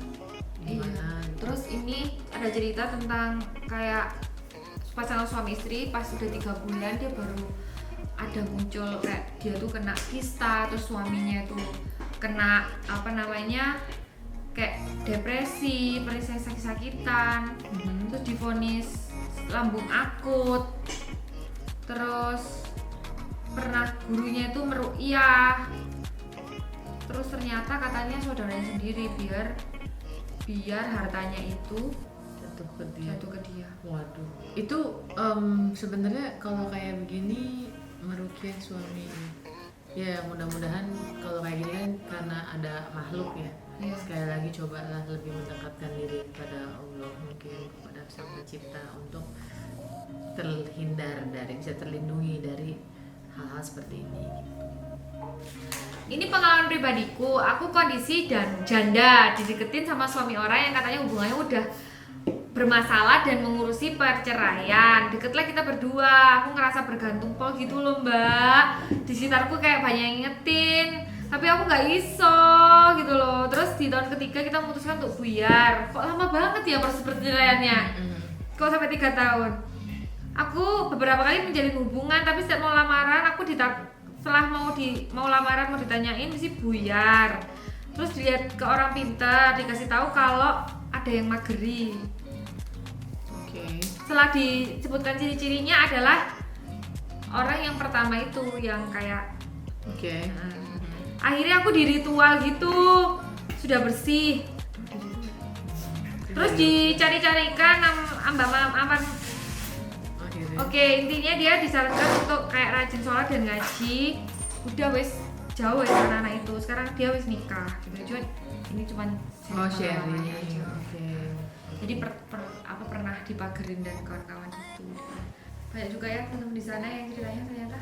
B: gimana? Gitu.
A: Terus ini ada cerita tentang kayak pasangan suami istri pas udah 3 bulan dia baru ada muncul kayak dia tuh kena kista, terus suaminya itu kena kayak depresi, periksa sakit-sakitan, terus divonis lambung akut, terus pernah gurunya itu meruqyah, terus ternyata katanya saudaranya sendiri biar hartanya itu jatuh ke dia.
B: Waduh, itu sebenarnya kalau kayak begini meruqyah suami ya, mudah-mudahan kalau kayak gini kan karena ada makhluk ya. Sekali lagi cobalah lebih mendekatkan diri kepada Allah, mungkin kepada Sang Pencipta untuk bisa terlindungi dari hal-hal seperti ini gitu.
A: Ini pengalaman pribadiku, aku kondisi dan janda dideketin sama suami orang yang katanya hubungannya udah bermasalah dan mengurusi perceraian. Deketlah kita berdua, aku ngerasa bergantung pol gitu loh mbak. Di sekitarku kayak banyak yang ngingetin, tapi aku nggak iso gitu loh. Terus di tahun ketiga kita memutuskan untuk buyar. Kok lama banget ya proses perceraiannya? Kok sampai 3 tahun? Aku beberapa kali menjalin hubungan, tapi setiap mau lamaran setelah mau lamaran mau ditanyain mesti buyar. Terus dilihat ke orang pintar, dikasih tahu kalau ada yang mageri. Setelah disebutkan ciri-cirinya adalah orang yang pertama itu yang kayak akhirnya aku di ritual gitu, sudah bersih. Terus dicari-carikan apa. Intinya dia disarankan untuk kayak rajin sholat dan ngaji. Udah wes jauh ya anak-anak itu. Sekarang dia wes nikah gitu. Cuma ini cuman
B: Oh, sharing.
A: pengalamannya aja.
B: Oke.
A: Jadi apa pernah dipagerin dan kawan-kawan itu. Banyak juga ya teman-teman di sana yang ceritanya ternyata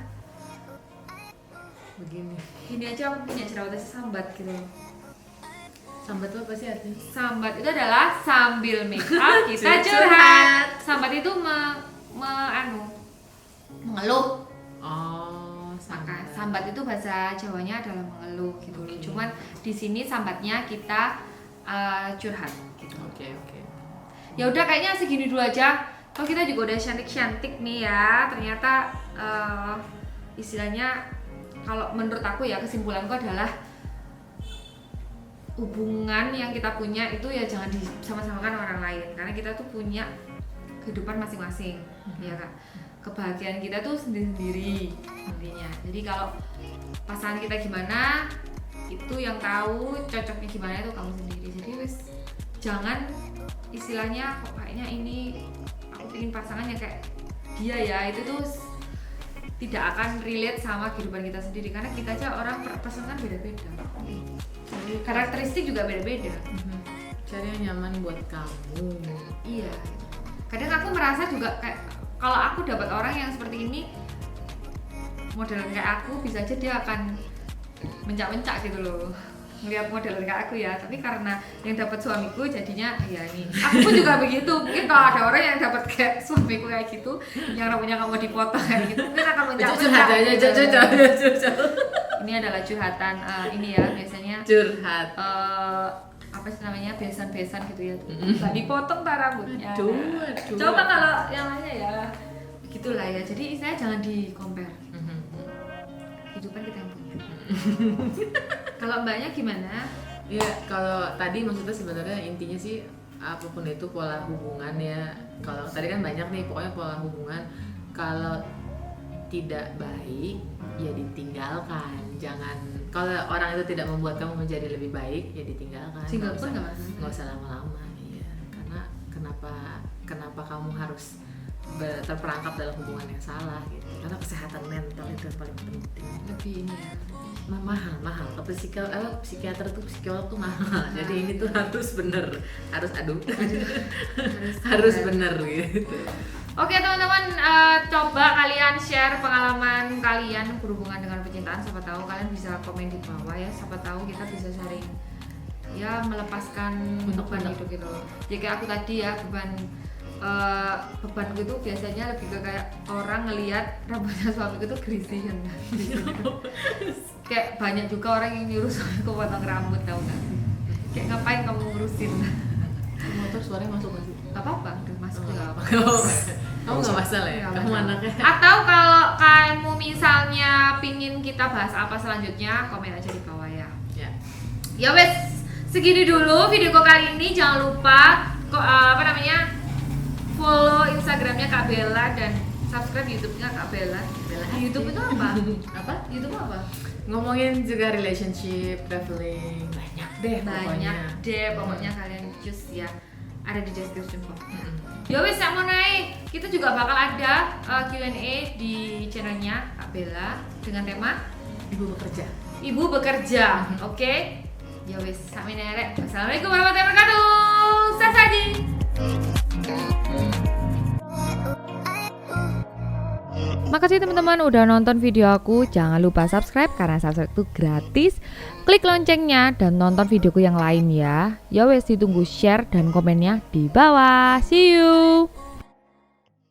B: Begini.
A: gini aja aku punya jerawatnya sambat gitu.
B: Sambat tuh apa sih artinya?
A: Sambat itu adalah sambil make up kita
B: Curhat.
A: curhat. Sambat itu mengeluh.
B: Oh,
A: Maka
B: sambat.
A: sambat itu bahasa Jawanya adalah mengeluh gitu loh. Cuman di sini sambatnya kita curhat gitu.
B: Oke.
A: Ya udah kayaknya segini dulu aja. Kalau kita juga udah cantik-cantik nih ya. Ternyata istilahnya kalau menurut aku ya kesimpulanku adalah hubungan yang kita punya itu ya jangan disama-samakan orang lain karena kita tuh punya kehidupan masing-masing ya Kak. Kebahagiaan kita tuh sendiri-sendiri intinya. Jadi kalau pasangan kita gimana itu yang tahu cocoknya gimana itu kamu sendiri. Jadi wis jangan istilahnya kok kayaknya ini aku pengen pasangan yang kayak dia ya, itu tuh tidak akan relate sama kehidupan kita sendiri karena kita aja orang pasangan beda-beda. Jadi karakteristik juga beda-beda.
B: Cari yang nyaman buat kamu.
A: Iya. Kadang aku merasa juga kayak kalau aku dapat orang yang seperti ini modelan kayak aku bisa aja dia akan mencak-mencak gitu loh. Ngelihat modelan kayak aku ya, tapi karena yang dapat suamiku jadinya ya ini. Aku pun juga begitu. Mungkin kalau ada orang yang dapat kayak suamiku kayak gitu, yang rambutnya kamu dipotong kayak gitu, mungkin akan mencak-mencak. Ini adalah curhatan ini ya biasanya
B: Curhat.
A: apa sih namanya besan-besan gitu ya. Nggak dipotong tak rambutnya.
B: Aduh.
A: Coba kalau yang lainnya ya begitulah ya. Jadi istilahnya jangan di-compare. Kehidupan kita yang punya. Kalau mbaknya gimana?
B: Ya kalau tadi maksudnya sebenarnya intinya sih apapun itu pola hubungan ya. Kalau tadi kan banyak nih pokoknya pola hubungan. Kalau tidak baik ya ditinggalkan. Jangan kalau orang itu tidak membuat kamu menjadi lebih baik ya ditinggalkan.
A: Single pun nggak
B: usah lama-lama. Iya. Karena kenapa kamu harus terperangkap dalam hubungan yang salah gitu. Karena kesehatan mental itu yang paling penting.
A: Lebih ini ya.
B: Mahal ke psikiater tuh psikolog tuh mahal. Jadi ini tuh harus bener, harus bener gitu.
A: Oke teman-teman, coba kalian share pengalaman kalian berhubungan dengan percintaan. Siapa tahu kalian bisa komen di bawah ya. Siapa tahu kita bisa sharing ya melepaskan beban hidup gitu. Ya kayak aku tadi ya bebanku itu biasanya lebih ke kayak orang ngelihat rambutnya suamiku tuh gerisian. Kayak banyak juga orang yang nyuruh suamiku potong rambut, tahu nggak sih? Kayak ngapain kamu ngurusin?
B: Motor suaranya masuk nggak sih?
A: Gak apa-apa, udah masuk juga gak apa-apa.
B: Kamu nggak masalah ya?
A: Nggak
B: Kamu
A: masalah.
B: anaknya.
A: Atau kalau kamu misalnya pingin kita bahas apa selanjutnya, komen aja di bawah ya. Ya wes, segini dulu videoku kali ini. Jangan lupa follow Instagramnya Kak Bella dan subscribe YouTube-nya Kak Bella. YouTube itu apa?
B: Apa?
A: YouTube apa?
B: Ngomongin juga relationship, traveling, banyak deh
A: Pokoknya kalian just ya ada di description box. Ya wes, saya mau naik. Kita juga bakal ada Q&A di channelnya Kak Bella dengan tema Ibu bekerja. Oke? Ya wes, sampai nerek. Wassalamualaikum warahmatullahi wabarakatuh. Sasadi. Makasih teman-teman udah nonton video aku. Jangan lupa subscribe karena subscribe itu gratis. Klik loncengnya dan nonton videoku yang lain ya. Ya wes, ditunggu share dan komennya di bawah. See you.